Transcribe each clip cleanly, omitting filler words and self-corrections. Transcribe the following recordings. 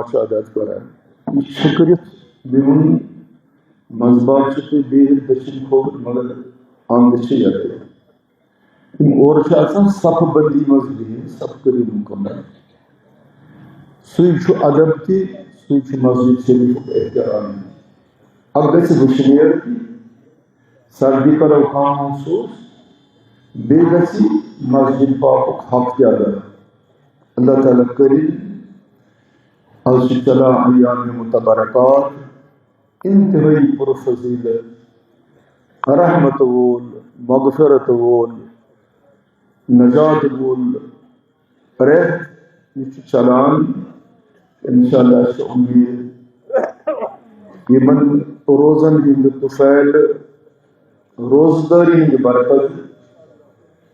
نماز عادت کران یہ شکریت بیون مذبات سے بیر دشن کھوبر مگر آندشی یادے اور آسان صف بندی مذہبی صف کری مکمل سوئی ادب تھی سوئی مسجد شریف احترام اب گھر وشنیر سردی کرو خام محسوس بے گسی مسجد پاک حق کیا ادا اللہ تعالیٰ کریم الشتلا ایام متبرکات انتہائی پرفضیلت رحمت وول مغفرت وول نجات وول رہ یہ چلان انشاءاللہ سے امید یہ من روزن ہند طفیل روزداری ہند برکت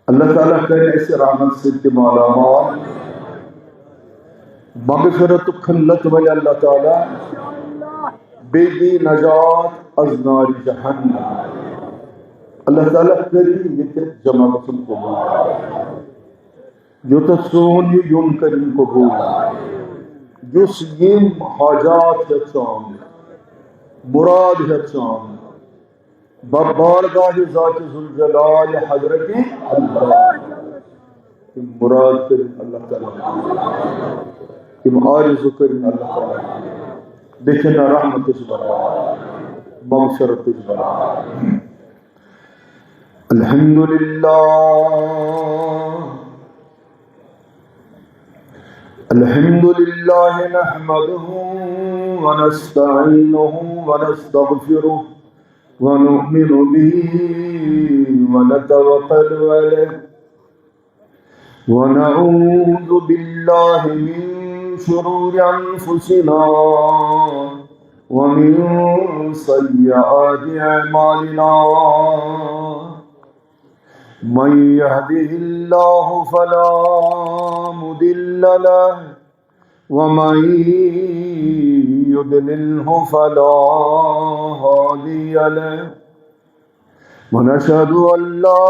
اللہ تعالیٰ کرے ایسے رحمت سے مالا مال مغفرت خلت ولی اللہ تعالیٰ بے دی نجات از نار جہنم اللہ تعالیٰ کری یہ جمع بسن قبول جو تسون یون کریم قبول جس یم حاجات ہے چاند مراد ہے چاند ببارگاہ ذات ذوالجلال حضرت اللہ مراد کریم اللہ تعالیٰ کم عارض کریم اللہ تعالیٰ دیکھنا رحمت اس برا مغفرت اس برا الحمدللہ الحمدللہ نحمده ونستعینه ونستغفره ونؤمن به ونتوکل علیہ ونعوذ باللہ من شرور انفسنا ومن سیئات اعمالنا من يهده الله فلا مضل له ومن يضلله فلا هادي له ونشهد أن لا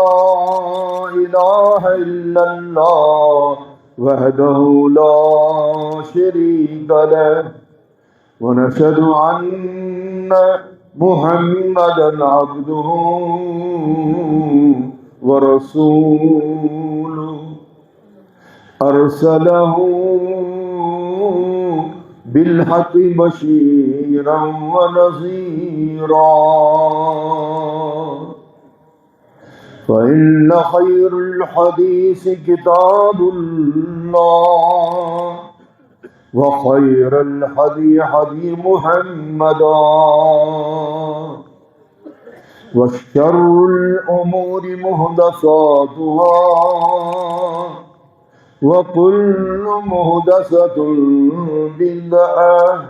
إله إلا الله وحده لا شريك له ونشهد أن محمدا عبده ورسوله أرسله بالحق بشيرا ونذيرا فإن خير الحديث كتاب الله وخير الهدي هدي محمدا وشر الأمور محدثاتها وكل محدثة بدعة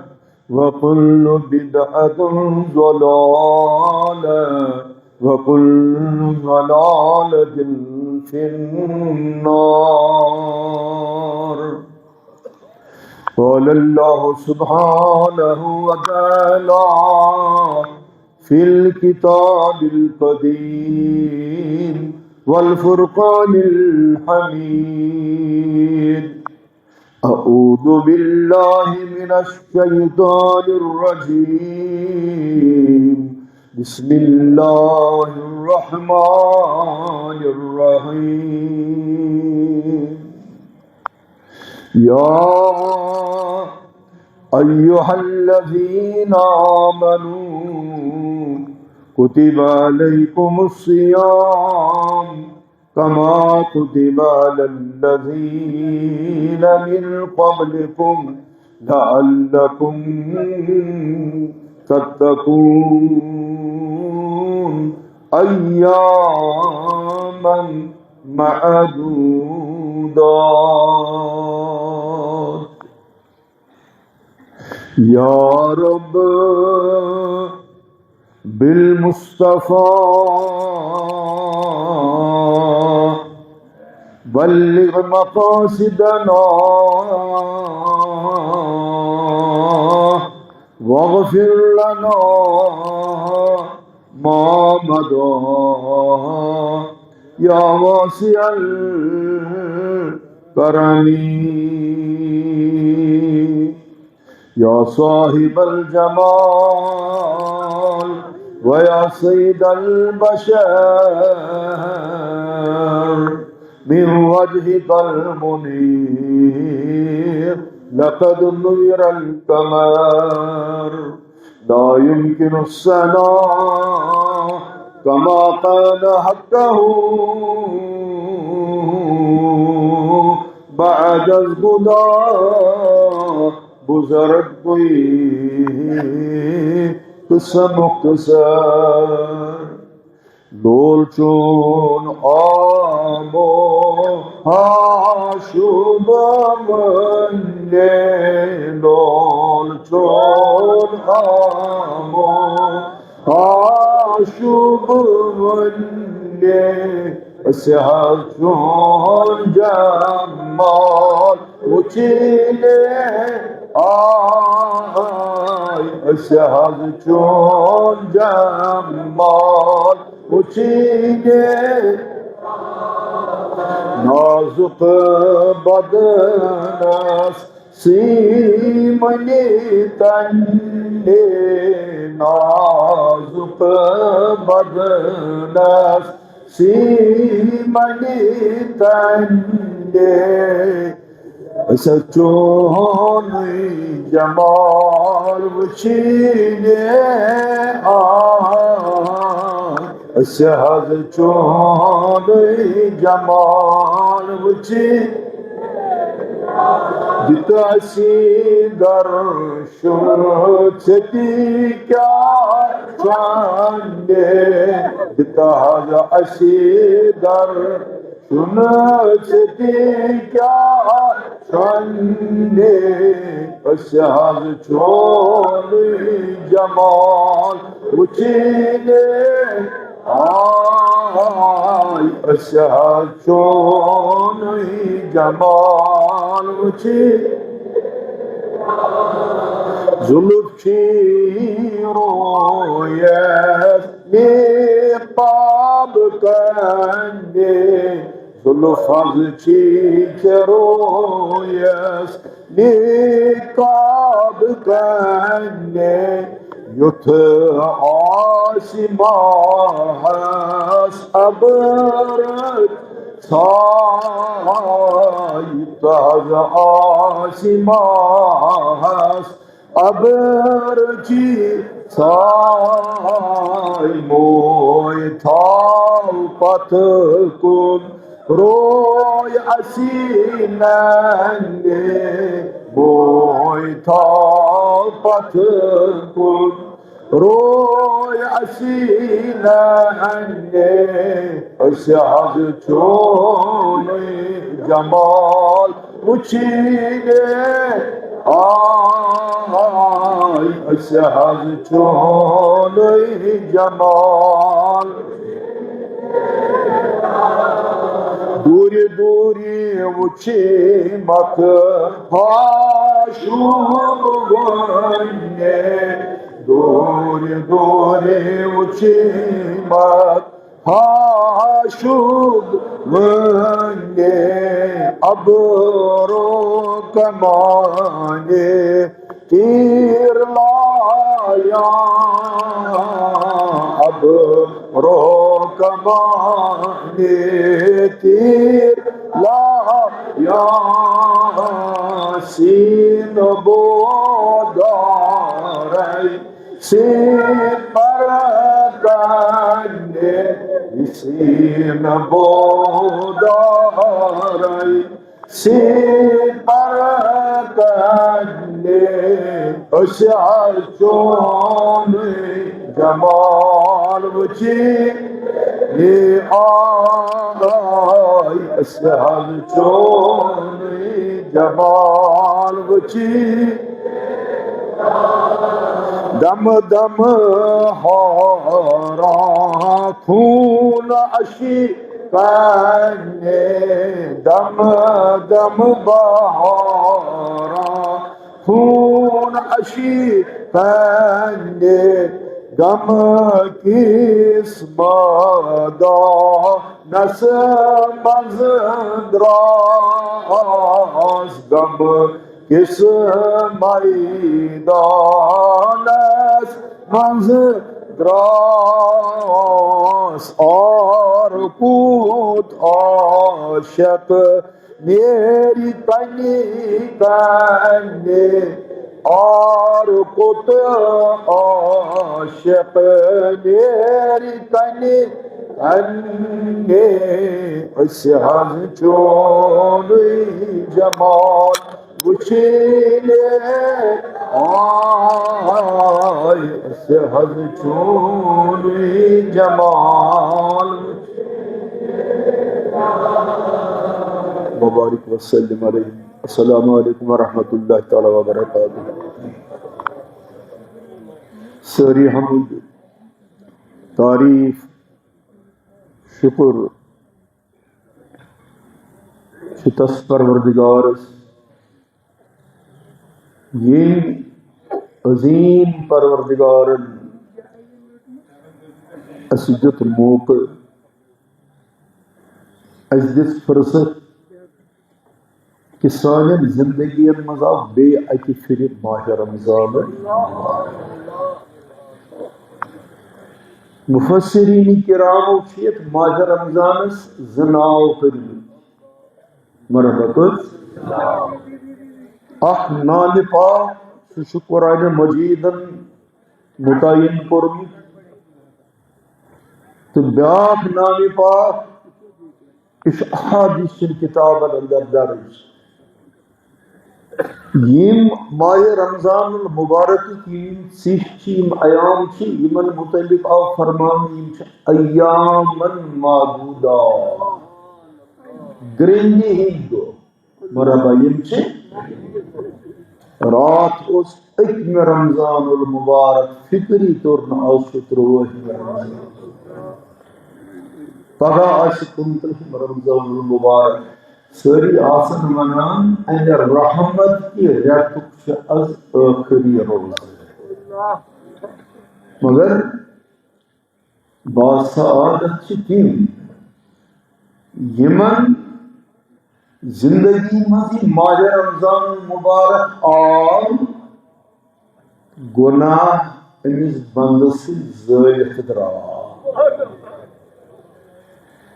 وكل بدعة ضلالة وكل ضلالة في النار قال الله سبحانه وتعالى في الكتاب القديم والفرقان الحميد أعوذ بالله من الشيطان الرجيم بسم الله الرحمن الرحيم يا أيها الذين آمنوا كتب عليكم الصيام كما كتب على الذين من قبلكم لعلكم تتقون أياما معدودات يا رب بالمصطفى بلغ مقاصدنا واغفر لنا ما مضى يا واسع الكرم یا صاحب الجمال ویا سید البشر من وجهك المنير لقد نور القمر لا يمكن الثناء كما كان حقه بعد الهدى بزرگ کوئی قصہ مختصر دول چون آمو آشوب منده دول چون آمو آشوب منده سحر چون جمال اچیلے آئی سحر چون جمال اچیلے نازک بدنس سیمنی تنڈے نازک بدنس سیمنی تنڈے سچون جمال وچیلے آئی سحر چون جمال وچیلے دتاسی در شتی کیا چاندے دتاز اسی در شتی کیا چاندے سحر چون جمال وچیلے آئی سحر چون جمال وچیلے زلف چی رویت نقاب کنده زلف از چی رویت نقاب کنده یوت آسمان هست ابرد سایت از آسمان هست ابرچی سای موی طاقت کن روی اسیننده موی طاقت کن روی اسیننده سحر چون جمال وچیلے آئی سحر چون جمال دوری دوری وچی مت آشوب ونگے دوری دوری وچی مت آشوب ونگے ابرو کمانے تیر لایا اب رو کمانے تیر لایا سین بودارئی سین پرکنے سین بودارئی سین پرکنے سحر چون جمال وچیلے آئی سحر چون جمال وچیلے دم دم ہارا خون اشی پہنے دم دم بہارا خون اشی پہنے غم کس بادا نس مزدراز غم کس میدانس منز دراس اور کود عاشق میری کنی کنی اور کود عاشق میری کنی کنی اس حض چونی جمال وچھیلے آئی اس حض چونی جمال مبارک وسلم علیہ. السلام علیکم ورحمۃ اللہ تعالی وبرکاتہ. ساری حمد تعریف شکر چھتس پروردگارس یم عظیم پروردگارن اس دیت موقع اس دس فرصت کہ سانن زندگی مز آو بے اکہ پھر ماہ رمضان. مفسرین کرامو چیت ماہ رمضانس زناو کرمت مرحبا اخ نام پاک سہ قرآن مجیدن متعین کورمت تو بیاکھ نام پاک اس احادیث کتابن اندر درج. یم ماہ رمضان المبارک کی سیم ایام چھ یمن متعلق آو فرمان یم چھ ایامن معدودہ گرندی ہند مرحبا یم چھ رات اس اکم رمضان المبارک فکری طور نہ آو ستروہ رمضان پگہ آس کنترہ رمضان المبارک ساری آسن ونان ان رحمت کی ریتک از آخری روز مگر باسعادت چھ تم یمن زندگی مزی ماہ رمضان مبارک آو گناہ امس بندس زالت درا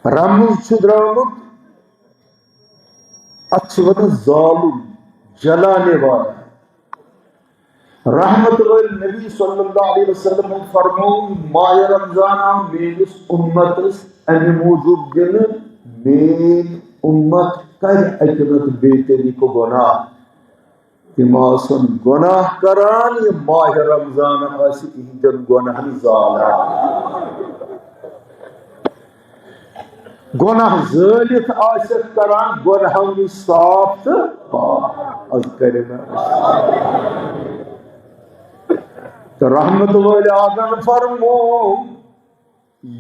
رمز چھ درامت اچھ ون ظالم جلانے والا. رحمت نبی صلی اللہ علیہ وسلم فرمون ماہ رمضان میرس امتس امہ موجود دن مین امت کر اکرت بے طریقہ گناہ تم آسن گناہ کران یہ ماہ رمضان آسی اہدن گناہن زالان گناہ زالت آسک کران گناہوں نش صاف تو پاک از کرنا تو رحمت وال آدم فرمو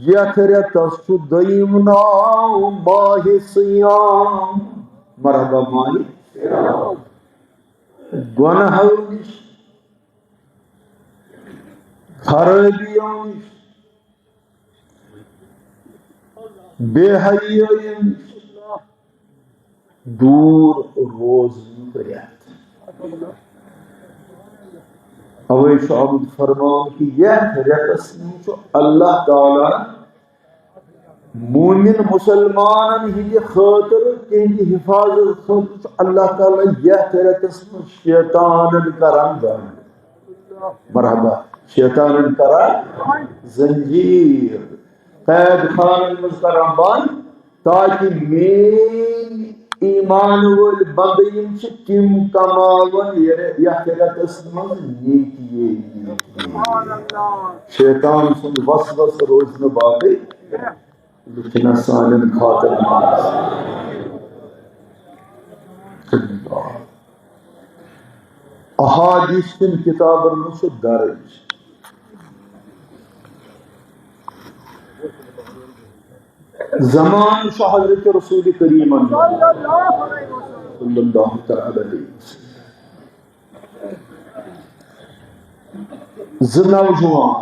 یت ریتس چھ دویم ناو ماہ سیام مرحبا ماہ گناہوں نش خرابیوں نش بے حیائی دور روزن ریت. اوے آمد فرمان کہ یہ ریتس چھ اللہ تعالی مومن مسلمان ہند خاطر تہند حفاظت خاطر اللہ تعالی یہ ریتس شیطان کران بند مرحبا شیطان کران زنجیر قید خان مز کران بند تاکہ مین ایمان ول بندیم چھ تم کماون یتھ ریتس مز نیکی. شیطان سند وسوس روز نہ باقی لیکن سانن خاطر احادیث کن کتابن میں چھ درج زمان شاہ حضرت رسول کریم صلی اللہ تعالی علیہ وسلم نوجوان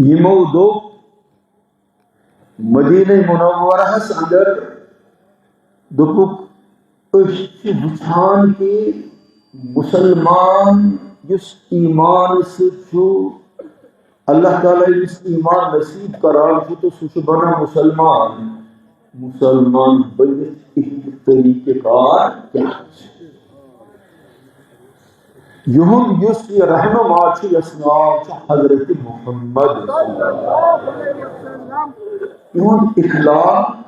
یمو دو مدینہ منورہ اندر دپک وچھان کہ مسلمان اس ایمان سے اللہ تعالیٰ اس ایمان نصیب کران تو سہ بنا مسلمان مسلمان بنت طریقہ کار کیا یہم اس رہنما یس نام حضرت محمد یہد اخلاق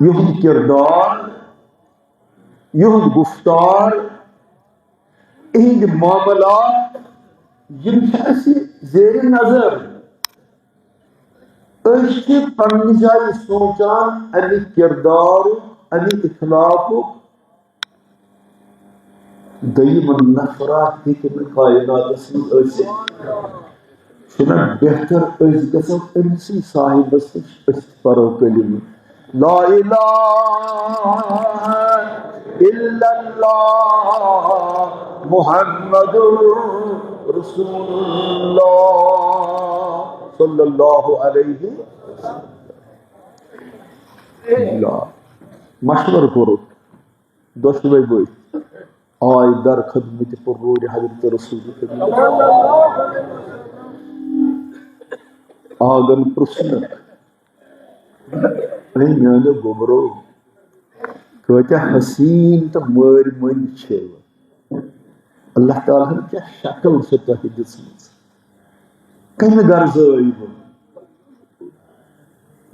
یہد کردار یہد گفتار اہند معاملات یم زیر نظر پنہ جائے سوچان امی کردار امی اخلاق دیم نفرہ حکم کائنات چھنا بہتر گژھو امسی صاحبس پرو کلمہ لا الہ الا اللہ محمد رسول اللہ صلی اللہ علیہ وسلم مشور کرو دشوے بھائی آئی در خدمت پرور حضرت رسول آگن پرسنک میانو گمرو کتیا حسین تو مر من اللہ تعالیٰ کیا شکل سے تہ دس کمہ غرض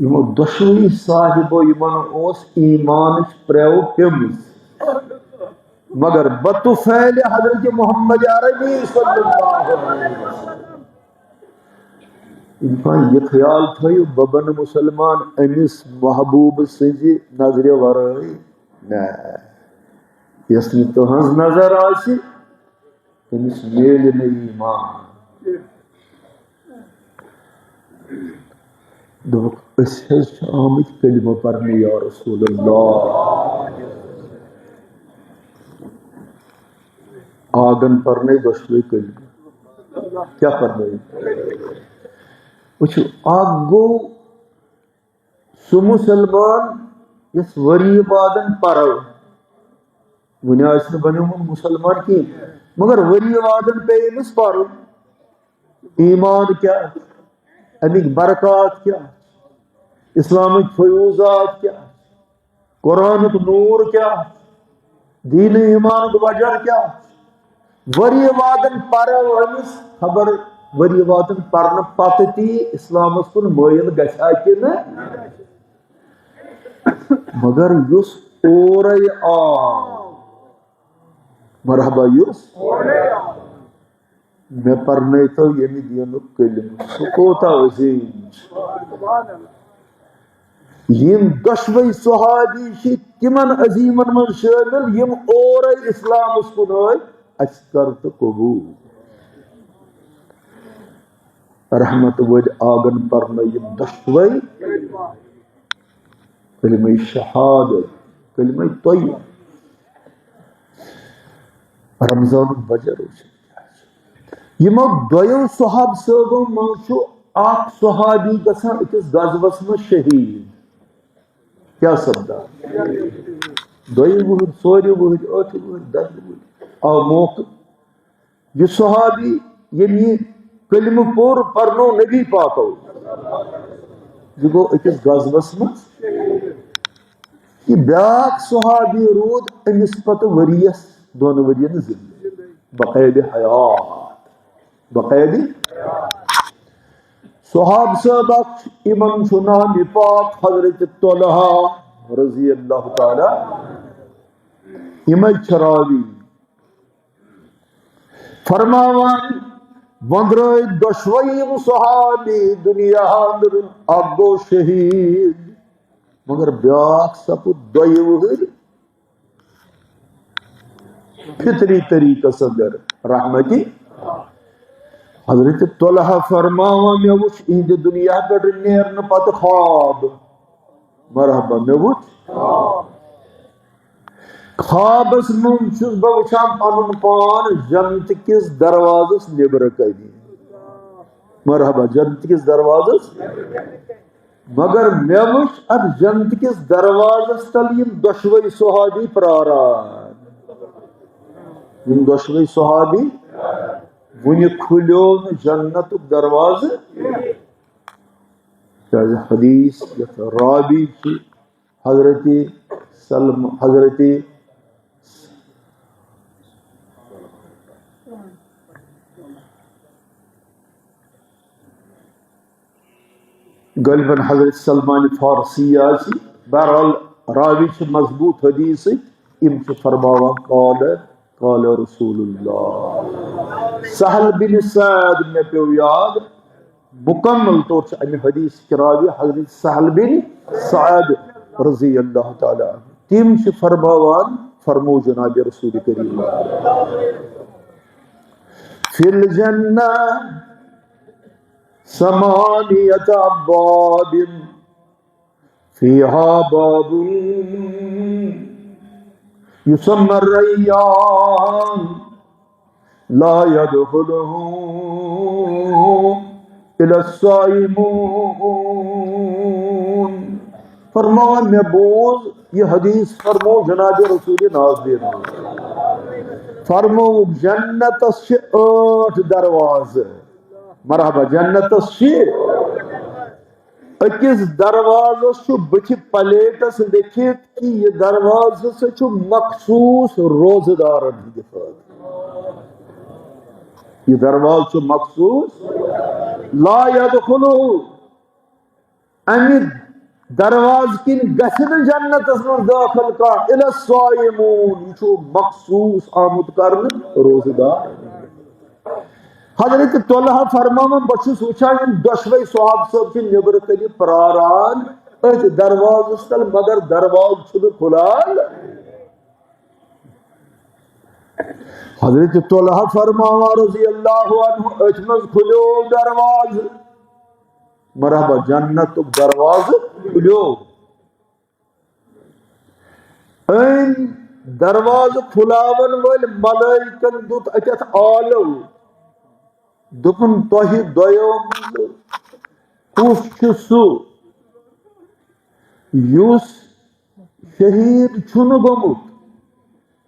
یمو دشوی صاحبو یمن ایمان پریو پیمز مگر بطفیل حضرت محمد عربی صلی اللہ علیہ وسلم انسان یہ خیال تھو ببن مسلمان امس محبوب سنجی نظر ورائی نا یس تہذ نظر آسی تمس میل ایمان دوک اس آمد کلمہ پڑھنے یا رسول اللہ آگن پڑھنے دشوے کلمہ کیا پڑھنے وچھو آگ گو سو مسلمان یس وری بادن پڑھو ونیا اس نے بنے مسلمان کی مگر وری وادن پہ امس پڑھو ایمان کیا امیک برکات کیا اسلامک فیوزات کیا قرآنک نور کیا دین ایمان وجہ کیا وری وادن پڑھو امس خبر وری وادن پڑھنے پتہ تی اسلام کن مائل گھا کہ مگر یس اورے مرحبا یس میں پڑھنے تو یمی دینک کلمہ سہ کوتا عظیم یم دشوی صحابی تمن عظیمن من شامل یم اورے اسلام کن اس کرت قبول رحمت ود آگن پرنے یم دشوی کلمہ شہادت کلمہ طیب رمضان بجر یمو دویو صحاب صحابوں من اخ صحابی گژھان اکس غزوس من شہید کیا سپدا دویو وہر ژورِ وہر ٲٹھِ وہر 10 وہر آو موقع یہ صحابی یعنی کلمہ پور پرنو نبی پاکو یہ گو اکس غزوس من یہ بیاکھ صحابی رود امس پتہ وریس دون ورین زندگی بقید حیات بقید صحاب صاحب امام سنان پاک حضرت طلحہ رضی اللہ تعالی امام چراوی فرماوان وندرائے دشویم صحابی دنیا اندر اگو شہید مگر بیاک سپت دوئی وہر فطری طریقہ صدر رحمتی حضرت طلحہ فرماوا میں وچ اہد دنیا پہ نیرن پت خواب مرحبا میں وچ خوابس من چھس بہ وچھان پنن پان جنت کس دروازس نبر کنی مرحبا جنت کس دروازس مگر میں وچھ اب جنت کس دروازس تل یم دشوئی صحابی پراران یم دشوئی صحابی ون کھلیو جنت دروازہ حدیث یت رابی حضرت غالباً حضرت سلمان فارسی آسی بہرحال راوی مضبوط حدیث ام فرماوان قال رسول اللہ سہل بن سعد میں پیو یاد مکمل طور سے امہ حدیث کے راوی حضرت سہل بن سعد رضی اللہ تعالی عنہ تم فرماوان فرمو جناب رسول کریم فی الجنہ ثمانیت ابواب فیہا باب یسمى الریان لا يدخله الا الصائمون فرمان میں بوز یہ حدیث فرمو جناب رسول ناظرین فرمو جنت سے 8 دروازے مرحبا جنت سے اکس دروازہ بچ پلیٹس لکھت کہ یہ دروازہ سے مخصوص روزدارن ہند یہ دروازہ مخصوص لا يدخلو امید دروازہ کن گھن جنت من داخل کا الا الصائمون یہ مخصوص آمد کرن روزدار حضرت طلحہ فرماون بچس وچان دشوئی صحاب صاحب کی نبر کن پراران ات دروازہ تل مگر دروازہ کھلال حضرت طلحہ فرماوا رضی اللہ عنہ ات مز کھلو دروازہ مرحبا جنت دروازہ کھلو این دروازہ کھلاون ول ملائکن دت اتت آلو دپن تہ دو کس سو یس شہید چھن گومت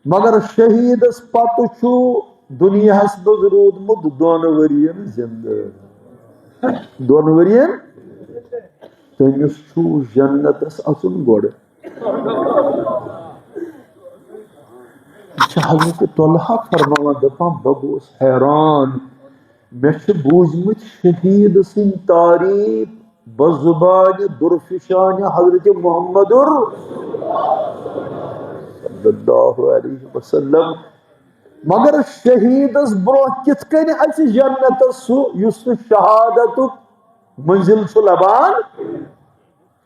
مگر شہیدس پتہ چھو دنیا مز رودمت 2 ورین زندہ 2 ورین تمس چھو جنتس اژن گوڑ حضرت طلحہ فرماوان دپان بہ گوس حیران میں بوزمت شہید سن تعریف بزبان درفشان حضرت محمد صلی اللہ علیہ وسلم مگر شہیدس برو کت کن اچ جنت سو یس شہادت منزل چھ لبان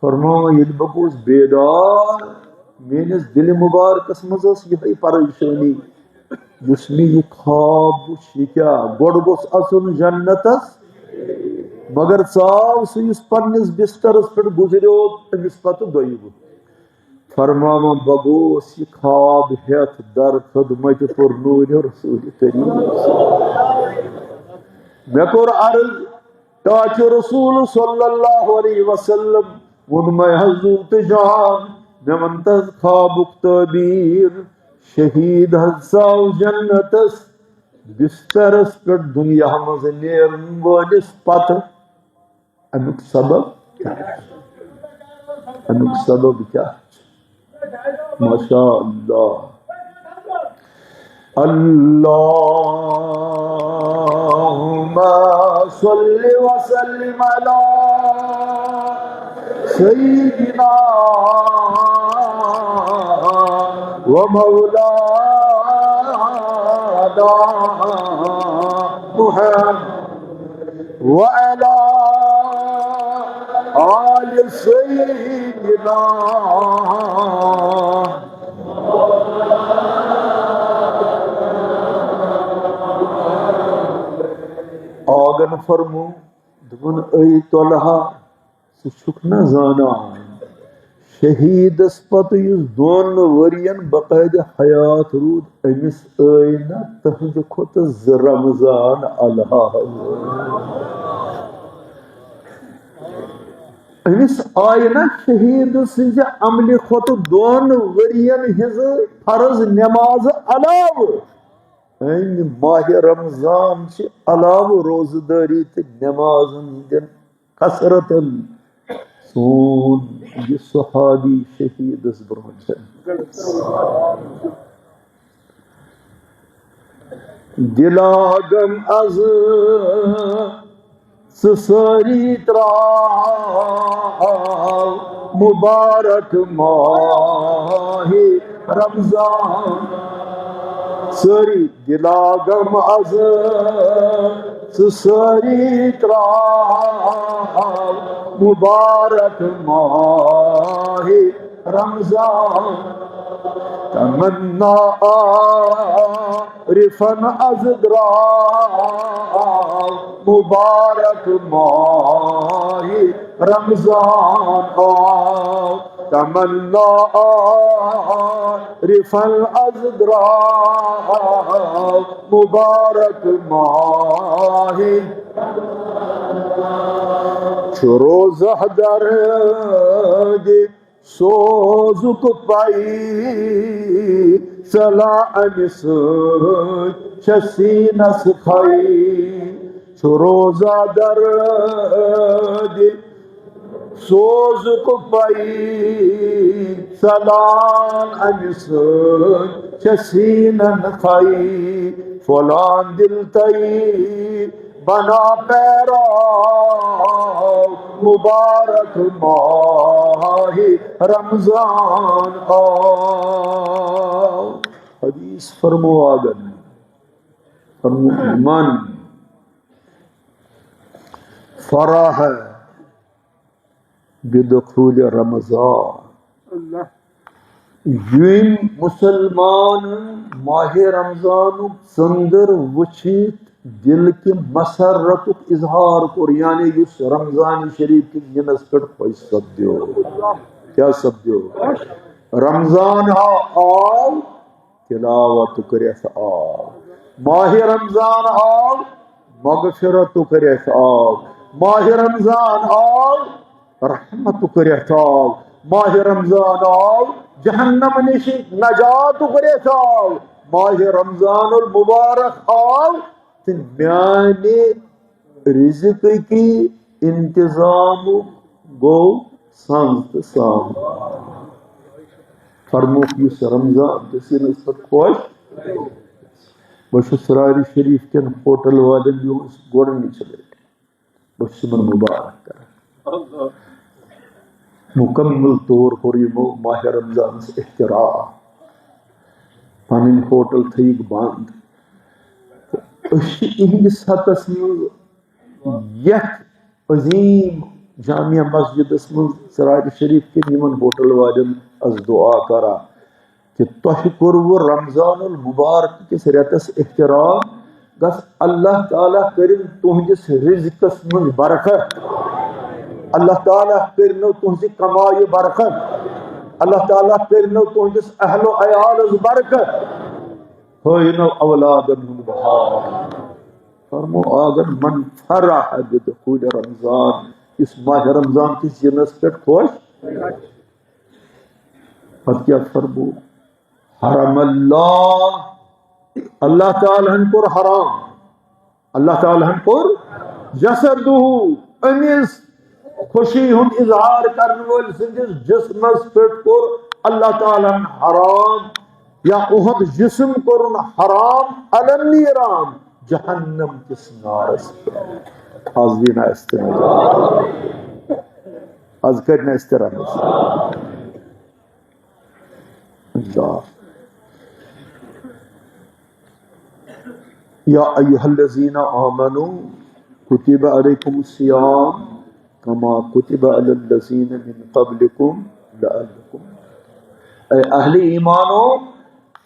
فرمایا یل بگوس بیدار میانس دل مبارکس مز یہ پریشانی اس میں یہ خواب یہ کیا گوڑ گوس اژن جنتس مگر ژاو سہ اس پنس بسترس پہ گزریو امس پتہ دۄیہِ فرماوان بگوس یہ خواب ہیت در خدمت پرنور رسول کریم میں کور عرض ٹاچ رسول صلی اللہ علیہ وسلم ون میں حضرت جان میں منتظ خوابک تعبیر شہید حساو جنتس بسترس پر دنیا مز نیرن والس پتہ امیک سبب کیا ماشاء اللہ اللہم صل وسلم علی سیدنا ومولانا محمد وعلى آل سیدنا آگن فرمو دپن اے طلحہ سہ نہ زانان شہیدس پتہ اس 2 ورین باقاعدہ حیات رود امس نا تہند کھت 2 رمضان اللہ امس آئی نا شہید سز عمل کھت 2 ورین ہز فرض نماز علاوہ امہ ماہ رمضان چھ علاوہ روزہ داری تو نماز ہندین کثرتن سون یہ صحابی شہید برہ دلاگم از سسری تراو مبارک ماہ رمضان سری دلاگم از سسری تراو مبارک ماہ رمضان تمنا عارفن از دراو مبارک ماہ رمضان تمنا عارفن از دراو مبارک ماہ چو روزہ در سوزک پائی سلا امس چسینس کھائی چو روزہ در سوزک پائی سلان امس چسینن کھائی فلان دل تئی بنا پیرا مبارک ماہ رمضان حدیث فرمو آگن فرمو من فرح بدخول رمضان یم مسلمان ماہ رمضان سندر وچھت دل کے مسرت اظہار کور یعنی اس رمضان شریف کی ینس پہ خوش سپدیو کیا سپدیو رمضان آو تلاوت کریت آو ماہ رمضان آو مغفرت کریت آو ماہ رمضان آو رحمت کریت آو ماہ رمضان آو جہنم نش نجات کریت آو ماہ رمضان المبارک آو میانے رزق کی انتظام گو سنت سام فرموک اس رمضان دسین اس پر خوش بش سراری شریف کن ہوٹل والن جو گوڑنی چلے بش من مبارک کر مکمل طور پر یہ ماہ رمضان سے احترام پنن ہوٹل تھیک بند اہندس حقس مز یت عظیم جامعہ مسجد من سرار شریف کن یمن ہوٹل والن از دعا کرا کہ تہ کورو رمضان المبارک کس ریتس احترام گس اللہ تعالیٰ کرن تہندس رزقس من برکت اللہ تعالیٰ کرنو تہنز کمائی برکت اللہ تعالیٰ کرنو تہندس اہل و عیال برکت ہوئنو اولادن من بہار فرمو آگر من فرح بدخول رمضان اس ماہ رمضان کی جنس پر خوش پت کیا فرمو حرم اللہ تعالیٰ ہن پر حرام اللہ تعالیٰ ہن پر جسدہ امیس خوشی ہن اظہار کرنے وال سندس جسمس پر اللہ تعالیٰ ہن حرام یا اہد جسم کرن حرام علن نیران جہنم کس نارس آز دینا استرام آز کرنا استرام اللہ یا ایہا الذین آمنوا کتب علیکم الصیام کما کتب علی الذین من قبلکم لعلکم اے اہل ایمانو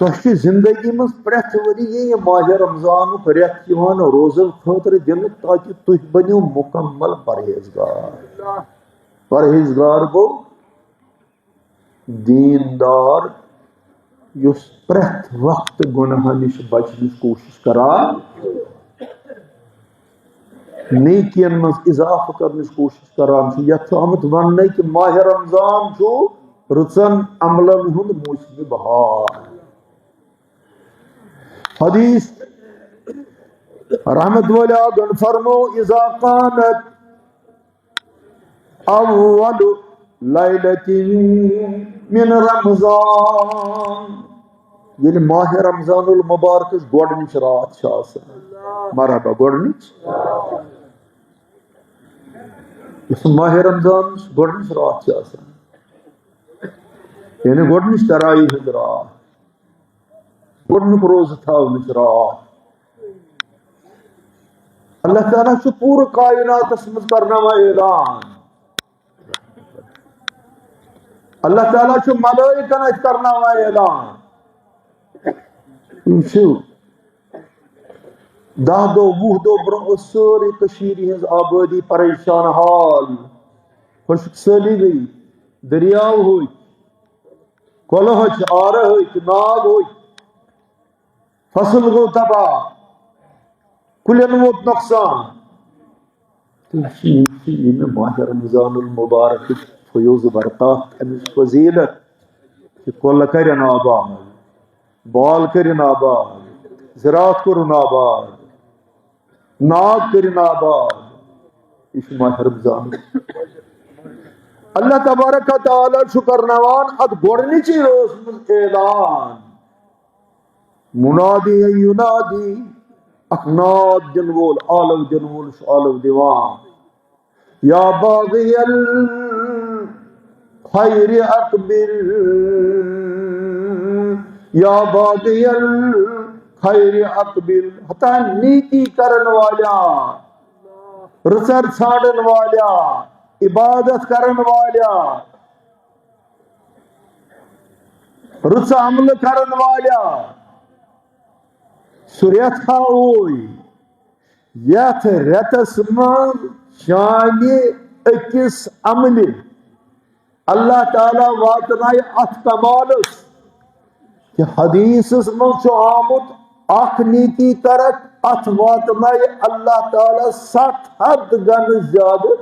تہ زندگی مز پریت وری یہ ماہ رمضان ریت روزن خاطر دن تاکہ تھی بنو مکمل پرہیزگار پرہیزگار گو دیندار یس پریت وقت گناہ نش بچنچ کوشش کران نیکین مز اضافہ کرنچ کوشش کران یتھ آمت ون کہ ماہ رمضان رچن عملن ہند موسم بہار حدیث رحمت والا گن فرمو اذا قامت اول لیلت من رمضان یعنی ماہ رمضان المبارک گوڈنچ رات مرحبا گوڈنچ ماہ رمضان گوڈنچ رات یعنی گوڈنچ ترائی ہند رات گوڈنک روز تھونچ رات اللہ تعالیٰ پورا کائنات مز کرنا اعلان اللہ تعالیٰ ملائکن ات کرنا اعلان دہ دو وُہ دو برہ ساری کشیر ہز آبادی پریشان حال خشک سالی گئی دریاو ہوئی کلہ ہچ آرہ ہوئی ناگ ہوئی فصل گو تباہ کلین ووت نقصان ماہ رمضان المبارک فیوز برکات امچ فضیلت کہ کل کرن آباد بال کرن آباد زراعت کرن آباد ناگ کرن آباد یہ ماہ رمضان اللہ تبارک و تعالی کرنوان ات گوڈنچی روز مز اعلان منادی ینادی اخناد دن وول آلو دن وول آلو دیوان یا باغی الخیر اقبل یا باغی الخیر اقبل حتی نیکی کرن والا رسر چھاڑن والا عبادت کرن والا رس عمل کرن والا سریت ہوئی یت رتس من شانہ اکس عمل اللہ تعالیٰ واتنائے ات کمالس کہ حدیث من آمت اخ نیکی کرک ات واتنائے اللہ تعالیٰ 700 گن زیادہ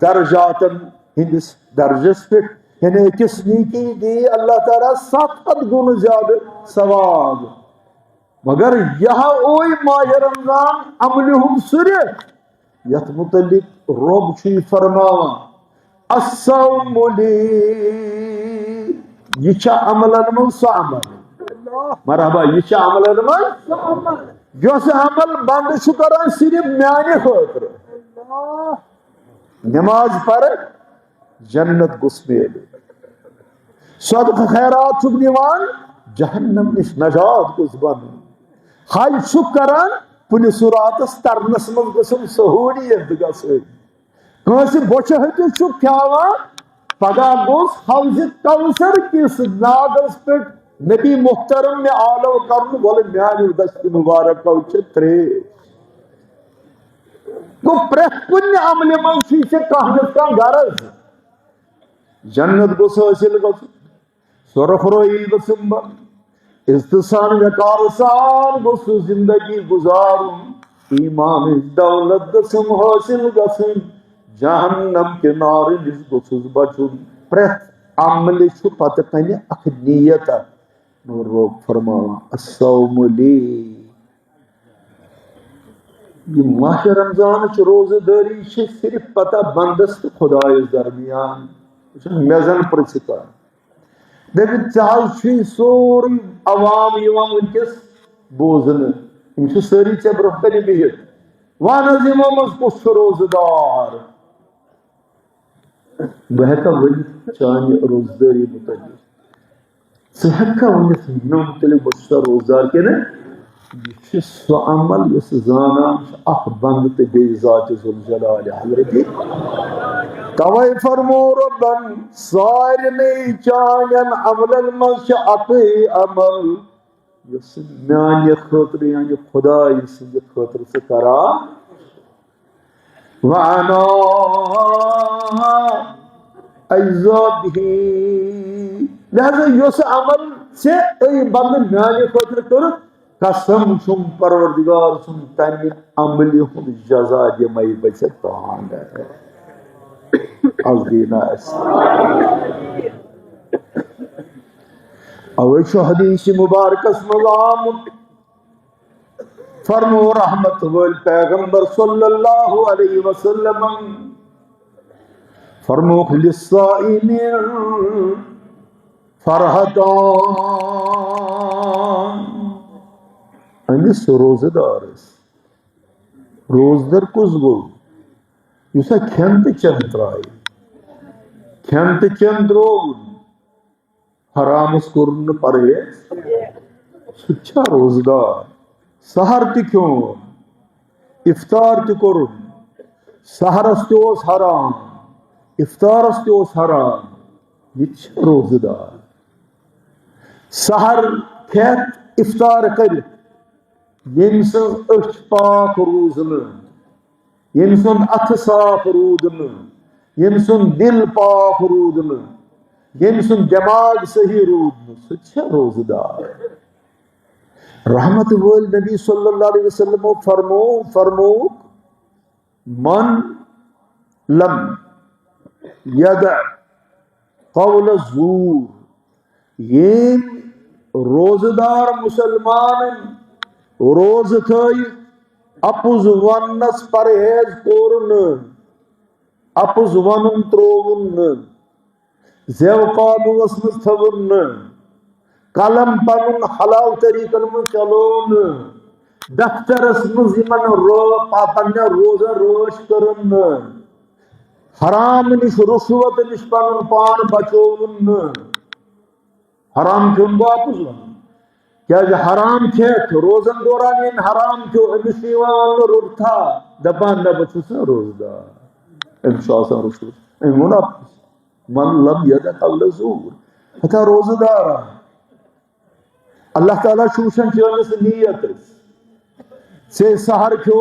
درجاتن ہندس درجس پہ یعنی اکس نیکی دی اللہ تعالیٰ 700 گن زیادہ ثواب مگر یہاں اوئی ماہ رمضان عملہم سریت یت متعلق رب چھ فرماوان الصوم لی یہ چھا عملن من سا عمل مرحبا یہ چھا عملن من جو سے عمل بند شکران صرف میانے خاطر نماز پر جنت گسمیل صدق خیرات چھک دیوان جہنم نش نجات گس بن حج چھک کران پولیس راتس ترنس من گسم سہولیت گسن کنس بوچہ ہتس چھک کھیاوان پگہ گوس حوض کوثر کس ناگس پہ نبی محترم نے آلو کرن بولے میانہ دست مبارک تریش گو پریت کن عمل من کان غرض جنت گوس حاصل گھن سرخ روئی گسم بن استحسان وقار سان گوس زندگی گزارن ایمان دولت گسم حاصل گسن جہنم کے نار نش گوسس بچن پریت عمل پتہ کنہ اخ نیت رب فرماوان الصوم لی یہ ماہ رمضان روزہ داری صرف پتہ بندس تو خدایس درمیان مے زن پرژھ دپن ژے سوری عوام ونکس بوزن ساری ژے برہ کن بہت ون حظ یمو مز کس روزہ دار بہ ہیکا ورنت چانہ روزداری متعلق ژٕ ہیکھا ورنت مے متعلق بہ چھُس روزدار کِنہٕ یہ سو عمل اس زانان اخ بند تو بی ذات ذوالجلال حضرت توے فرمو ربن سارنی چانن عملن مز اقی عمل یس میانہ خاطر یعنی خدای سند خاطر سے کرا وانا اجزا به لہذا یس عمل سے ای بند میانہ خاطر کر قسم چھم پروردگار سن تمہ عمل ہند جزا دمے بچ تانگ الدینا اوے حدیث مبارکس مز آمت فرمو رحمت ول پیغمبر صلی اللہ علیہ وسلم فرمو للصائم فرحتان امس روزہ دارس روزدر کس گو یسا کھین تو چین ترائی کھین تو چین درون حرامس کورن پرہیز سچا روزگار سحر تہ کھیون افطار تہ کورن سحرس تہ اوس حرام افطارس تہ اوس حرام یہ روزدار سحر کھیت افطار کرت یم سن اچھ پاک روزن یم سن اتھ صاف رودن یم سن دل پاک رودن یم سن دماغ صحیح رودن سچا روزدار رحمت وول نبی صلی اللہ علیہ وسلم فرمو من لم یدع قول الزور یم روزدار مسلمان روز تھائی اپز ونس پرہیز کورن اپز ون ترون زیو قابوس مز تھون قلم پن حلال طریقن من چلون دفترس مز پنہ روزہ روش کرن حرام نش رشوت نش پن پان بچون حرام کھیون گو اپز ون کیا حرام کھیت روزن دوران ان حرام کھو امس رتھا دپان نہ بچس نا روزدار امس رشوت ام وون من لم یدع قول الزور ہتا روزدار اللہ تعالیٰ وچھان چانس نیت ژے سحر کھو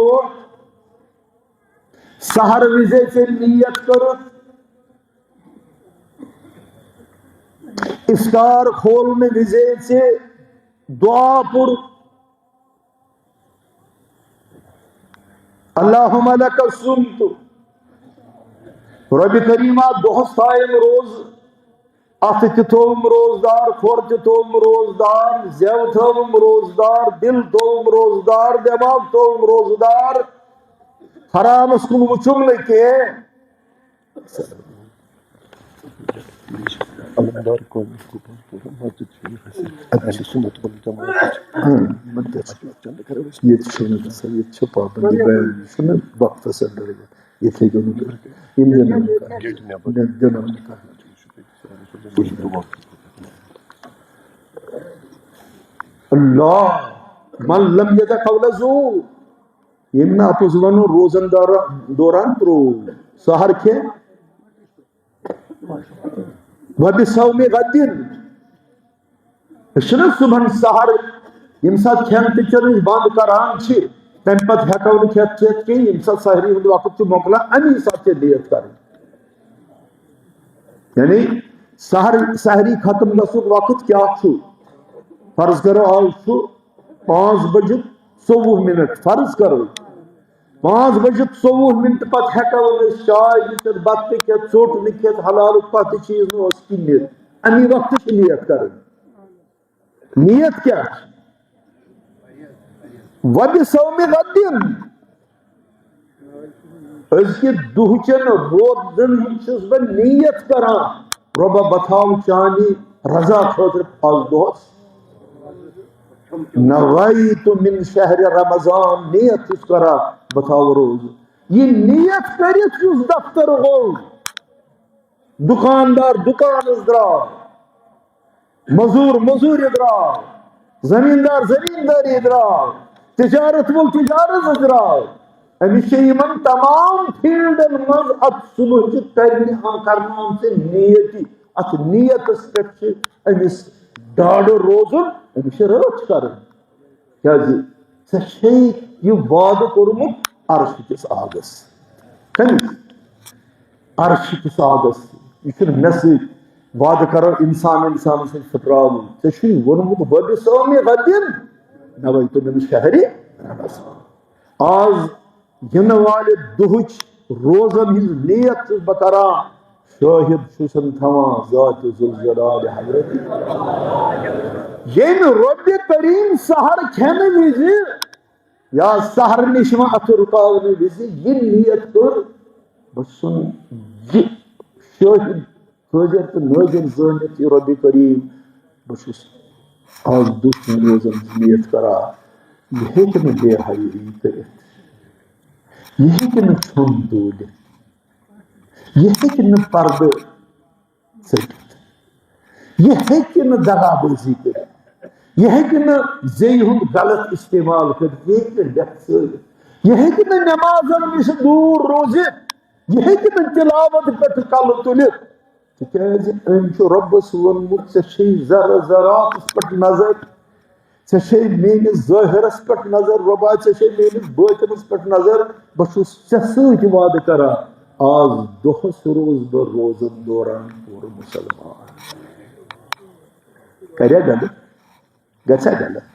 سحر وزے ژے نیت کرت افطار کھولنے وزے ژے دعا پور اللہم لک الصمت رب کریمہ دہس تھائم روز اتھ تہ تھوم روزدار کھور تہ تھوم روزدار زیو تھوم روزدار دل تھوم روزدار دماغ تھوم روزدار حرامس کن وچھم نہ کی اللہ من لم یدع قول الزور یم اپز ون روزن دوران ترو سحر کھے وبصوم غد صبح سحر یم سات کھین تہ چیز بند کران تم پتہ ہیکو نہ کھیت چیت کی یم سات سحری ہند وقت مکلان امی سات نیت کر یعنی سحری ختم گھنک وقت کیا فرض کرو آج 5 بج 24 منٹ فرض کرو 5 بج 24 منٹ پتہ ہیکو چائے نکت بت کھیت ژوٹ نکت حلال پتہ چیز نس کن امی وقت نیت کر نیت کیا وبصوم غد ازکہ دہچن روزن چھس بہ نیت کران ربا بتاو چانی رضا خاطر پھل دہس نویت من شہر رمضان نیت چھس کرا بتاو روز یہ نیت کرت چھس دفتر گو دکاندار دکانس درا مزور مزوری درا زمیندار زمینداری درا تجارت وول تجارت درا امس یمن تمام فیلڈن مز ات صلح کرنا سے نیتی ات نیتس پہ امس ڈاڑ روزن امس رچ کر یہ وعدہ کورمت عرش کس آگس عرش کس آگس یہ مے سی وعدہ کرو انسان سے پھٹراو ژے وونمت وبصوم غد نویت من شہر رمضان. آز ین والے دہچ روزن ہز نیت بکران شاہد چھسن تھوان ذات ذوالجلال حضرت. یم رب کریم سحر کھین وز یا سحر نش ات رکاون وز یہ نیت کر بسن یہ شاہد حاضر تو ناظر زانت یہ رب کریم بس آز دس روزن نیت کرا یہ ہیکہ بے حیائی کرت یہ ہیکہ چھن تولت یہ ہیکہ پردہ ژٹتھ یہ ہیکہ دغا بازی کرت یہ ہیکہ زی ہند غلط استعمال کرت یہ ہیکہ ڈیتھ ثابت یہ ہیکہ نمازن نش دور روزت یہ ہیکہ تلاوت پہ کل تلت تکیاز أمۍ چھُ رۄبس ووٚنمُت ژےٚ چھےٚ ذرٕ ذراتس پٮ۪ٹھ نظر ژےٚ چھےٚ میٲنِس ظٲہرس پٮ۪ٹھ نظر رۄبا ژےٚ چھےٚ میٲنِس باطنس پٮ۪ٹھ نظر بہٕ چھُس ژےٚ سۭتۍ وعدٕ کران آز دۄہس روز بہٕ روزن دوران پوٗرٕ مُسلمان کریا غلط گژھیا غلط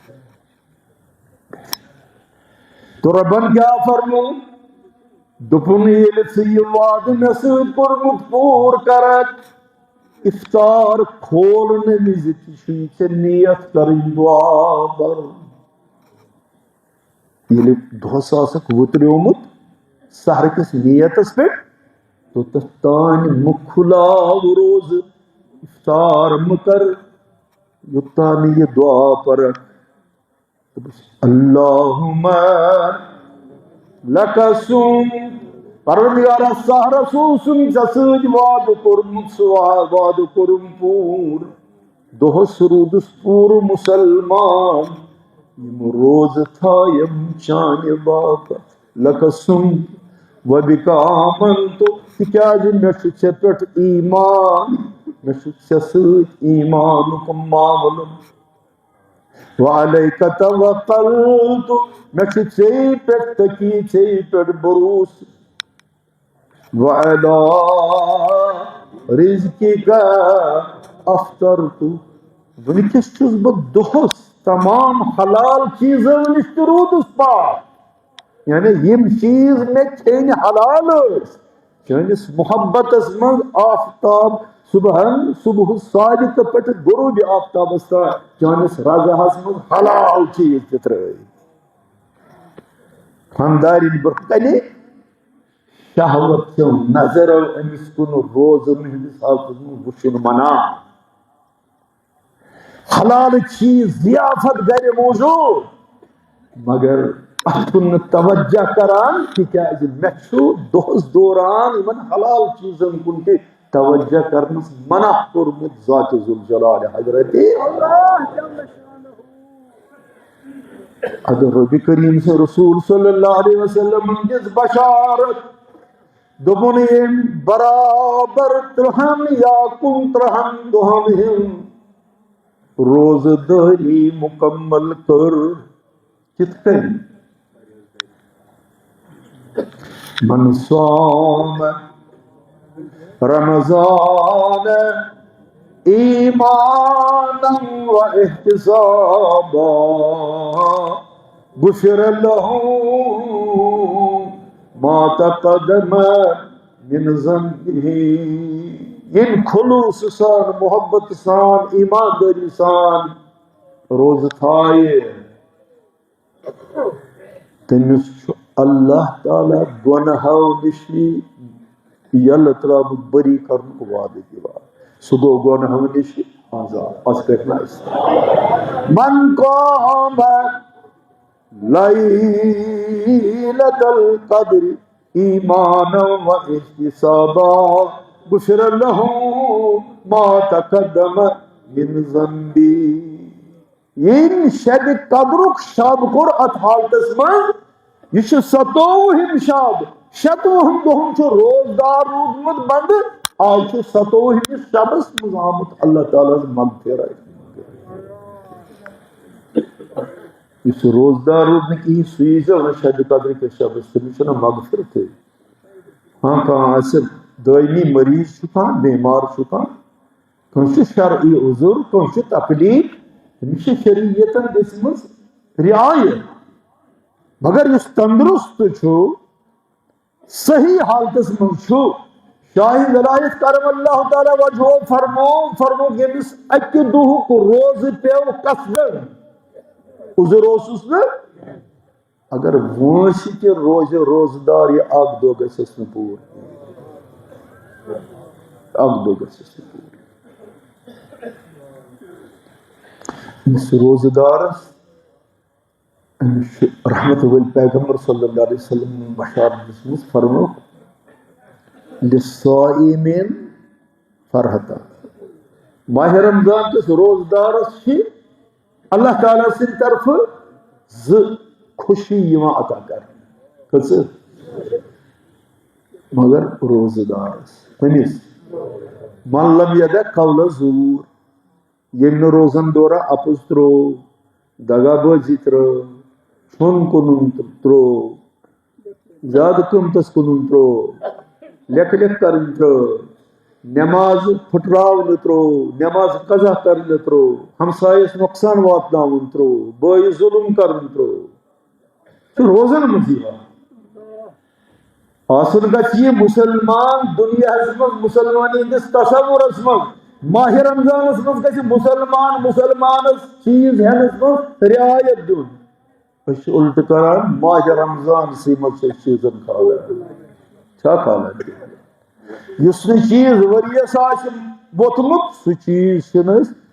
تو ربن کیٛاہ فرموو دوٚپُن ییٚلہِ ژٕ یہِ وعدٕ مےٚ سۭتۍ کوٚرمُت پوٗرٕ کرکھ افطار کھولنے وز تھی ژےٚ نیت کرٕنۍ دعا برُن ییٚلہِ دۄہس آسکھ وُتریومُت سحر کِس نیتس پٮ۪ٹھ توٚتتھ تانۍ مہٕ کھُلاو روزٕ افطار مہٕ کر یوٚتام نہٕ یہِ دعا پرکھ دوٚپُس اللہُمَّ لَکَ صُمْتُ پروردگارا سحر سوٗزُن ژےٚ سۭتۍ وعدٕ کوٚرمُت سُہ وعدٕ کوٚرُم پوٗرٕ دۄہس روٗدُس پوٗرٕ مُسلمان یِم روزٕ تھایم چانہِ باپتھ لَکَ صُمْتُ وَبِکَ آمَنتُ تِکیٛازِ مےٚ چھُ ژےٚ پٮ۪ٹھ ایٖمان مےٚ چھُ ژےٚ سۭتۍ ایٖمانُک معاملہٕ وعلیکَ توکلتُ مےٚ چھُ ژےٚ پٮ۪ٹھ تٔکی ژےٚ پٮ۪ٹھ بروسہٕ وعلی رزقِکَ افطرتُ وٕنکٮ۪س چھُس بہٕ دۄہس تمام حلال چیٖزو نِش تہِ روٗدُس پاک یعنی یِم چیٖز مےٚ کھیٚنۍ حلال ٲسۍ چٲنِس محبتس منٛز آفتاب صبح صادقہٕ پٮ۪ٹھٕ غروٗبِ آفتابس تام چٲنِس رضاہس منٛز حلال چیٖز تہِ ترٛٲوۍ خانٛدارِنۍ برونٛہہ کَنہِ شہوت کیوں نظر أمِس کُن روزن ہٕنٛدِس حالتس منٛز وٕچھُن منع حلال چیٖز ضیافت گرِ موجوٗد مگر اتھ کُن نہٕ توجہ کران تِکیٛازِ مےٚ چھُ دۄہس دوران یِمن حلال چیٖزن کُن تہِ توجہ کرنس منع کوٚرمُت ذاتِ ذوالجلال حضرت اگر ربِ کریم سے رسول صلی اللہ علیہ وسلم دِژ بشارت دوٚپُن ییٚمۍ برابر 13 یا 29 دۄہن ہٕنٛز روزٕ دٲری مکمل کٔر کِتھ کٔنۍ من صام رمضان ایمانا و احتسابا غفر له ما تقدم من ذنبه ان خلوص سان محبت سان ایمانداری سان روز تھایہِ تٔمِس چھُ اللہ تعالیٰ گۄنہو نِش یلہٕ ترٛاونُک بٔری کرنُک وعدٕ دِوان سُہ گوٚو گۄنہو نِش آزاد آز کٔرۍ نا أسۍ من قام لیلة القدر ایمانا و احتسابا غفر له ما تقدم من ذنبی ییٚمۍ شبِ قدرُک شب کوٚر اتھ حالتس منٛز یہ 27ہِم شب 27 دۄہن چھُ روزدار روٗدمُت بنٛدٕ آز چھُ 27ہِمِس شبس منٛز آمُت اللہ تعالیٰ ہس مغفرت یُس روزدار روٗد نہٕ کِہیٖنۍ سُہ ییٖزیو نہٕ شبِ قدرٕ کِس شبس تٔمِس چھُنہٕ مغفرتٕے ہاں کانٛہہ آسہِ دٲیمی مریض چھُ کانٛہہ بیمار چھُ کانٛہہ چھُ شرعی عذر کانٛہہ چھُ تکلیٖف تٔمِس چھِ شریعتن دِژمٕژ رعایت مگر اس تندرست چھو صحیح حالتس من چھو شاہی ولایت کرم اللہ تعالیٰ وجہ فرمو یمس اکہ دہک روز پیو کسر عذر اوسس نا اگر وانس تہ روزدار یہ اک دہ گژھس نہ پور اک دہ گژھس نہ پور اس روزدارس رحمت ول پیغمبر صلی اللہ علیہ وسلم بشارت دس فرمو للصائمین فرحتا ماہ رمضان کس روزدارس اللہ تعالیٰ سن طرف خوشی یوان عطا کر مگر روزدارس تمس من لم یدع قول الزور یم روزن دورہ اپز ترو دگا بازی ترو چھن کنن ترو زیادہ قیمتس کنن ترو لکھ کرن ترو نماز پھٹراون ترو نماز قضا کرن ترو ہمسایس نقصان واتناون ترو بٲیس ظلم کرن ترو روزن مزیح آسن گژھِ یہ مسلمان دنیا مسلمانی ہندس تصورس من ماہ رمضانس مز گژھِ مسلمانس چیز ہینس من رعایت دن اس الٹ کران ماہ رمضان سی مز چیزن کھالان کیا کھالان اس نے چیز وریس آس ووتمت سہ چیز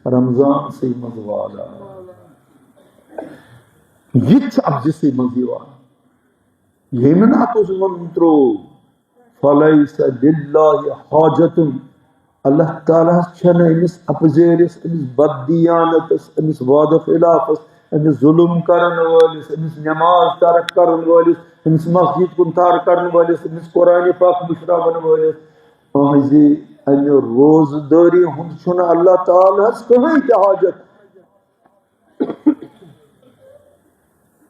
رمضان سی مز والا یہ ابزسی مز یمن اپز من ترو فلیس للہ حاجت اللہ تعالیٰ چھن امس اپزیرس امس بددیانتس امس وعدہ خلافس امس ظلم کرن والس امس نماز ترک کرن والس امس مسجد کن ترک کرن والس امس قرآن پاک مشراون والس اہذی امہ روزداری ہند چھن اللہ تعالیٰ کہیں تہ حاجت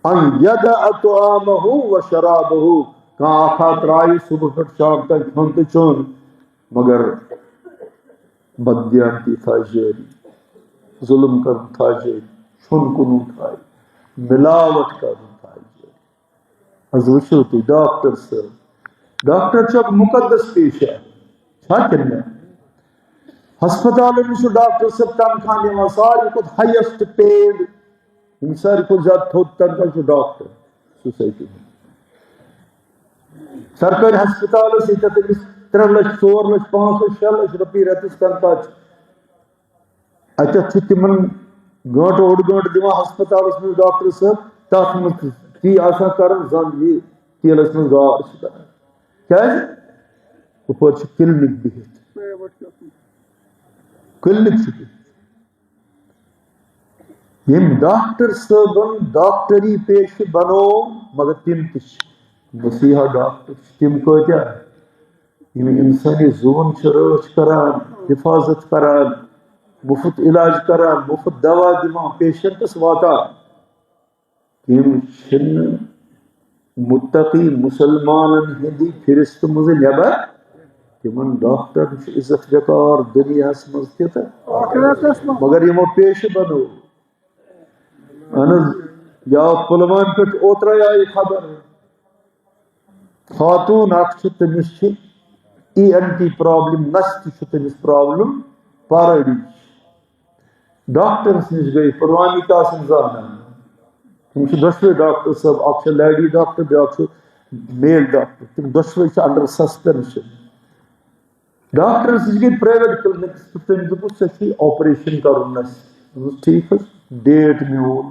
ان یدع طعامہ و شرابہ کان اکھا ترائی صبح پہ شام تک کھن تو چون مگر بددیانتی تھا جاری ظلم کرن تھا جاری چھن کنن تھا ملاوٹ کرن تھا جاری از وچھو تی ڈاکٹر صاحب ڈاکٹر چک مقدس پیشہ چھا کرنا ہسپتال میں ڈاکٹر صاحب تنخواہ دِوان ساروی کھۄتہٕ ہایسٹ پیڈ ساروی کھۄتہٕ زیادٕ تھوٚد تنخواہ چھُ ڈاکٹر سوسائٹی میں سرکاری ہسپتالس ییٚتہِ تٔمِس 3 لچھ 4 لچھ 5 لچھ 6 لچھ رۄپیہِ رٮ۪تس تنخواہ چھُ اتٮ۪تھ چھُ تِمن گٲنٛٹہٕ اوٚڑ گٲنٛٹہٕ دِوان ہسپتالس منٛز ڈاکٹر صٲب تتھ منٛز تی آسان کران زن یہِ تیلس منٛز گاڈ چھُ کران کیٛازِ ہُپٲرۍ چھُ کلنِک بِہِتھ کلنِک چھُ بِہِتھ یم ڈاکٹر صٲبن ڈاکٹری پیشہ بنو مگر تم تہ مسیحا ڈاکٹر تم کتیا یم انسانی زون رٲچھ کران حفاظت کران مفت علاج کران مفت دوا دِوان پیشنٹس واتان تم چھن متقی مسلمانن ہندی فہرست مز نبر تمن ڈاکٹر عزت وقار دنیا مز تہ مگر یمو پیشہ بنو اہن یا پلوامہ پہ اوترے آئی خبر خاتون اخ تمس ENT پرابلم نس تہ تمس پرابلم پارڈیچ ڈاکٹرس نش گئی پلوامی قاسم زانان تم دشوے ڈاکٹر صاحب اخ لیڈی ڈاکٹر بیاکھ میل ڈاکٹر تم دشوے انڈر سسپینشن ڈاکٹرس نش گئی پرائیویٹ کلینکس پہ تم دپس ژے آپریشن کرن نس ٹھیک ڈیٹ میول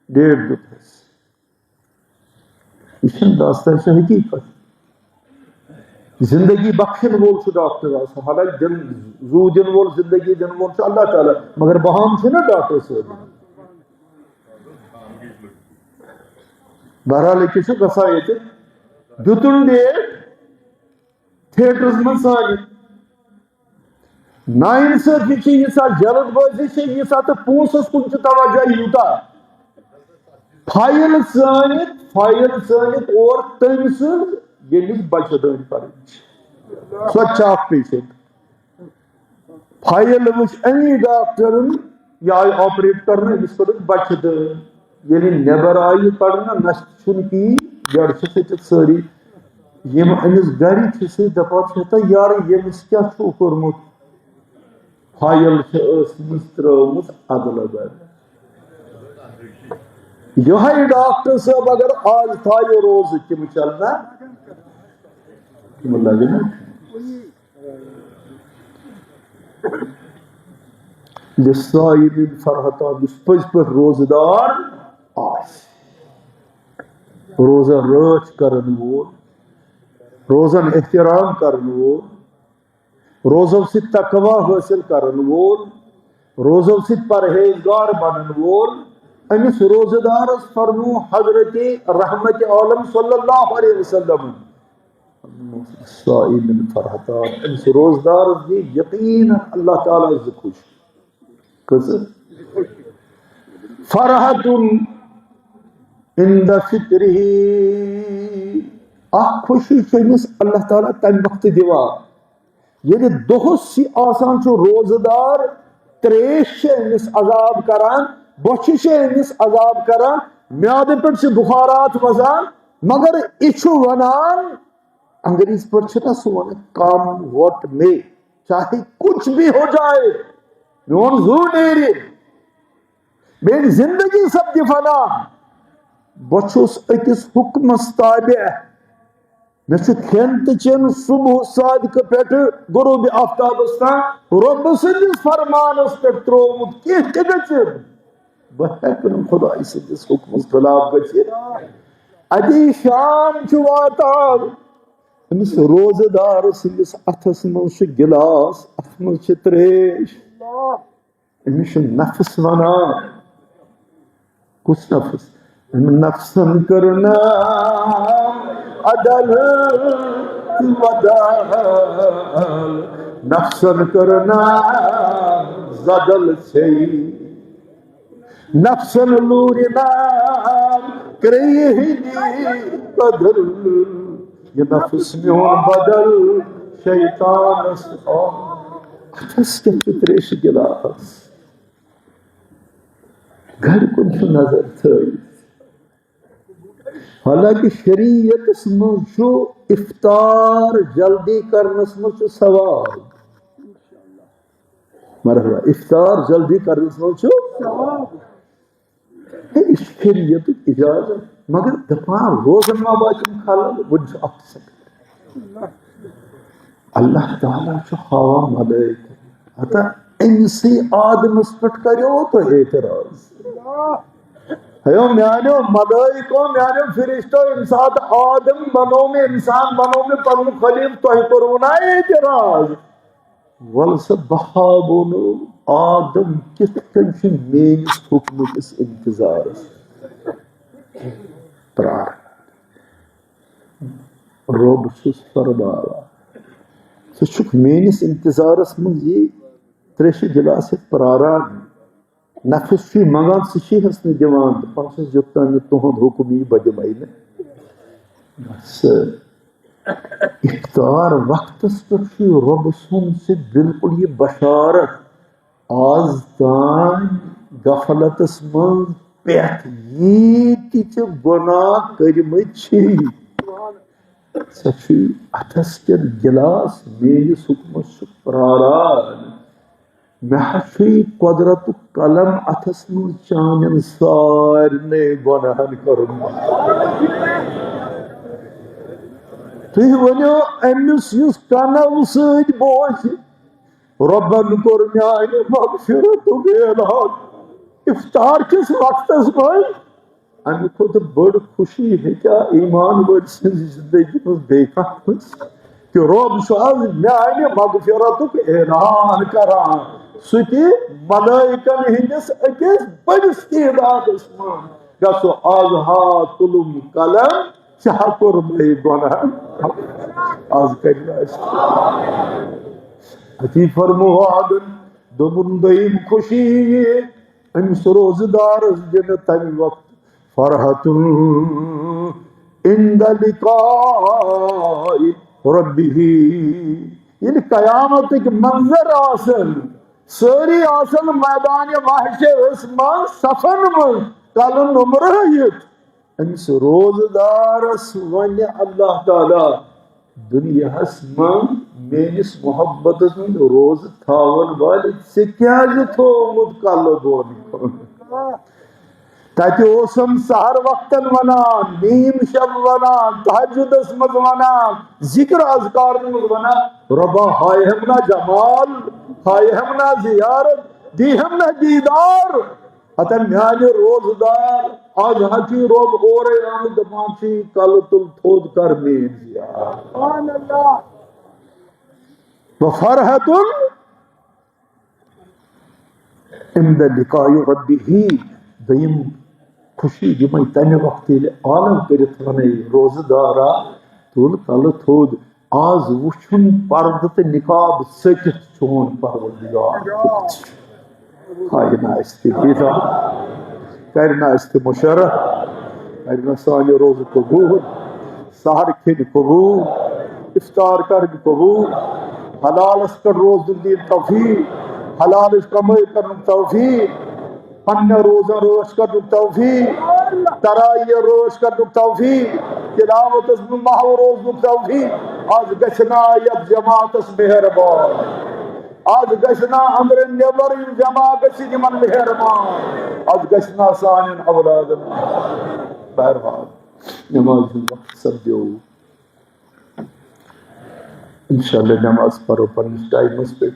ڈیٹ دس یہ داستان حقیقت زندگی بخشن وول ڈاکٹر حالانکہ دن زو دن وول زندگی دن وول اللہ تعالیٰ مگر بہان نا ڈاکٹر صاحب بہرحال یہ گژھان یہ دتن ڈیٹ تھیٹرس من سان ناانصافی ییژا جلد بازی ییژا تو پونسس کن توجہ یوتاہ فائل ژٲنِتھ اور تٔمۍ سٕنٛز ییٚمِس بچہ دٲنۍ کرٕنۍ سۄ تہِ چھِ اکھ پیشنٹ فائل وٕچھ امی ڈاکٹرن یہ آئی آپریٹ کرنے أمِس کٔرٕکھ بچہ دٲنۍ یعنی نیبر آئی پڑھنا نشن کی جڑ سچت ساری یم امس گرک سے دپان یار یمس کیا کورمت فائل ترمت ادل بدل یہ ڈاکٹر صاحب اگر آج تھایو روز تم چلنا تم لگنا للصائم فرحتان اس پز پہ روزدار آس روزہ رچ کرن وول روزن احترام کرن وول روزو سے تقوی حاصل کرن وول روزو سے پرہیزگار بنن وول امس روزدار فرمو حضرت رحمت عالم صلی اللہ علیہ وسلم صائم فرحتان امس روزدار دی یقین اللہ تعالی سے خوش فرحت عند فطره خوشی چمس اللہ تعالیٰ تمہ وقت دیوان یعنی دہس آسان روزدار تریش امس عذاب کران بچہ امس عذاب کران میاد پہ بخارات وزان مگر یہ ونان انگریز پہ سہ ون کم وٹ میں چاہے کچھ بھی ہو جائے میون زو نیرِ میری زندگی سپدِ فنا بہ چھس أکِس حکمس تابع مے چھ کھین تہ چین صبح صادقہ پہ غروب آفتابس تام رب سندس فرمانس پہ ترومت کی گژھِ بہ ہیکہ خدا سندس حکمس خلاف گژھِتھ ادی شام چھ واتان امس روزدار سندس اتھس مز گلاس اتھ مز تریش امس نفس ونان کس نفس نفسن کرنا عدل ودل نفسن کرنا زدل سے نفسن لورنا کریہنی بدل یہ نفس میون بدل شیطان اتھس کے تریش گلاس گھر کن نظر تھوئی حالانکہ شریعت مز افطار جلدی کرنس مز ثواب مرحبا افطار جلدی کرنس مز شریعت اجازت مگر دپان روزن ما واتن خلل ون اللہ تعالیٰ ہاوان ملائکہ ہتا امسی آدمس پہ کرو تو اعتراض ہیو میانو ملائکو میانو فرشتو انسان آدم بنو میں انسان بنو میں پنو خلیل تو کرونا اعتراض ولس بہابونو آدم کت کنچ مینس حکم کس انتظار پرار رب سس فرماوا سچک مینس انتظارس من یہ تریش گلاس پراران نفس چھ منگان سہس نا دان پانس یوتان تہد حکم یہ بہ دمے بس افطار وقتس پہ رب سن سے بالکل یہ بشارت آز تان غفلتس من پتھ یہ گناہ کرمت سہ اتھس کن گلاس میس حکمس پراران مے قدرت قلم اتھس من چان سارے گناہن کرن تھی ونو امس اس کنو ست بوز ربن کور میانہ مغفرت اعلان افطار کس وقتس من امہ کھت بڑ خوشی ہیکیا ایمان ول سن زندگی مز بیان کہ رب آز میانہ مغفرت اعلان کران سہ ملائکن ہندس اکس بڑس تعدادس من گھو آز ہا تلم قلم چھ کور مے گناہ آز کر اتی فرموادن دوبن دیم خوشی امس روزدار دن تمہ وقت فرحت عند لقاء ربه یعنی قیامت منظر آسن ساری آسن میدان محشر اس من صفن من کل نمرائیت امس روزدارس ون اللہ تعالی دنیا من میس محبت من روز تھاون وال ثاز تھومت کل دون تتہ اوسم سحر وقتن ونان نیم شب ونان تہجدس مز ونان ذکر اذکار مز ونان ربا ہائے ہم نہ جمال ہائے ہم نہ زیارت دی ہم نہ دیدار اتن میانہ روزدار آج ہچی روب اور آمد دپان کل تل تھود کر مین زیارت سبحان اللہ وفرحت عند لقاء ربه دیم خوشی جمع تمہ وقت عالم کرت ون روزدارا تل کل تھود آز وچھن پرد تو نقاب ستت چون پروردگار ہائے نہ کرنا است مشرف کرنا سان روز قبول سحر کھن قبول افطار کرن قبول حلالس کر روز دین توفیق حلالس کمائی کرن توفیق پنہ روزن روش کرن توفیق ترائی روش کرن توفیق تلاوت محو روز توفیق آج گشنا یک جماعت مہربان آج گشنا امر نیبر جمع گشی من مہربان آج گشنا سان اولاد مہربان نماز وقت سر دیو انشاءاللہ نماز پڑھو پنس ٹائمس پہ